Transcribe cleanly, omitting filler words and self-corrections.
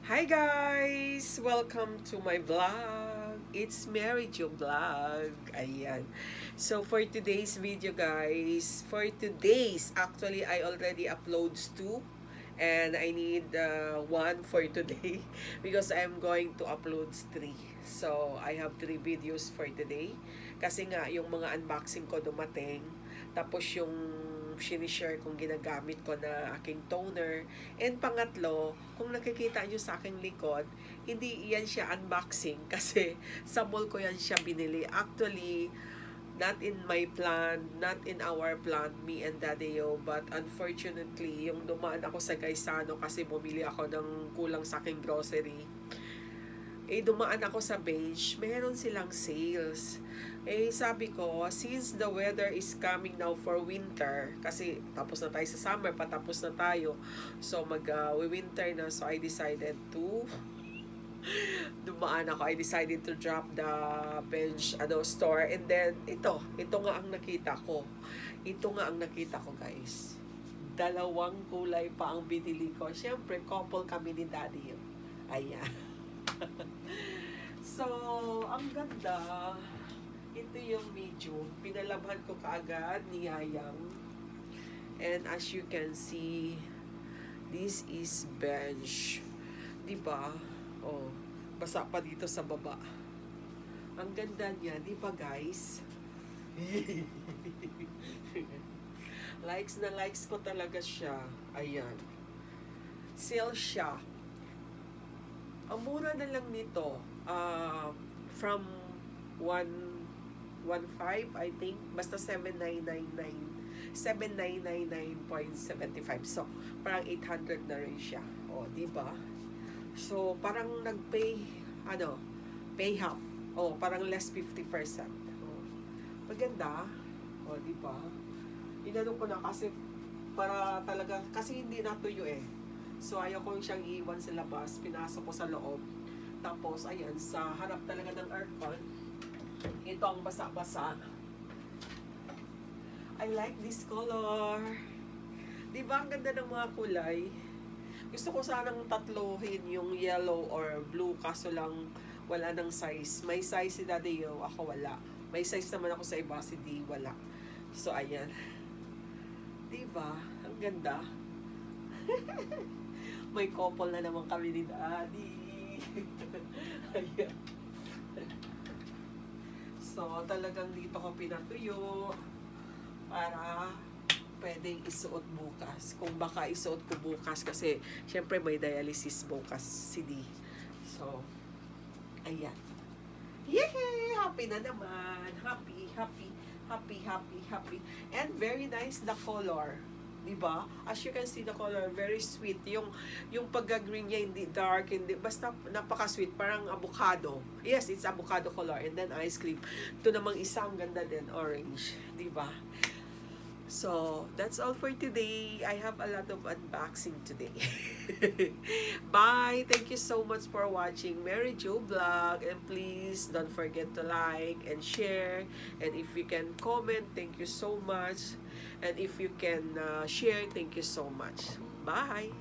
Hi guys! Welcome to my vlog. It's Mary Jo Vlog. Ayan. So for today's video guys, actually I already uploads two and I need one for today because I'm going to upload three. So I have three videos for today kasi nga yung mga unboxing ko dumating, tapos yung sinishare kong ginagamit ko na aking toner. And pangatlo, kung nakikita nyo sa aking likod, hindi yan siya unboxing kasi sa mall ko yan siya binili. Actually, not in my plan, not in our plan, me and Daddy Yo, but unfortunately, yung dumaan ako sa Gaisano kasi bumili ako ng kulang sa aking grocery, dumaan ako sa bench, meron silang sales. Sabi ko, since the weather is coming now for winter, kasi tapos na tayo sa summer, patapos na tayo, so winter na, so I decided to dumaan ako. I decided to drop the bench store, and then ito nga ang nakita ko. Ito nga ang nakita ko, guys. Dalawang kulay pa ang binili ko. Siyempre, couple kami ni Daddy. Ayan. So, ang ganda. Ito yung medium. Pinalabhan ko kaagad ni Yayang. And as you can see, this is bench. Diba? Oh, basa pa dito sa baba. Ang ganda niya, diba guys? Likes na likes ko talaga siya. Ayan. Sale siya. Ang mura na lang nito, from 115 I think, basta 7999.75. So, parang 800 na rin siya. O, di ba? So, parang pay half. O, parang less 50%. O, maganda. O, di ba? Inano ko na kasi para talaga, kasi hindi natuyo eh. So, ayaw ko siyang iwan sa labas. Pinasok ko sa loob. Tapos, ayan, sa harap talaga ng aircon. Ito ang basa-basa. I like this color. Diba, ang ganda ng mga kulay? Gusto ko sanang tatlohin yung yellow or blue, kaso lang wala ng size. May size si Daddy Yo, ako wala. May size naman ako sa iba, si D, wala. So, ayan. Diba? Ang ganda. May couple na naman kami ni Daddy. Ayan. So, talagang dito ko pinatuyo para pwedeng isuot bukas. Kung baka isuot ko bukas kasi syempre may dialysis bukas si D. So, ayan. Yay! Happy na naman. Happy. And very nice the color. Diba? As you can see, the color, very sweet. Yung pagka-green niya, hindi dark, hindi, basta napaka-sweet, parang avocado. Yes, it's avocado color. And then ice cream. Ito namang isang ganda din, orange. Diba? So, that's all for today. I have a lot of unboxing today. Bye! Thank you so much for watching Mary Jo Vlog. And please don't forget to like and share. And if you can comment, thank you so much. And if you can share, thank you so much. Bye!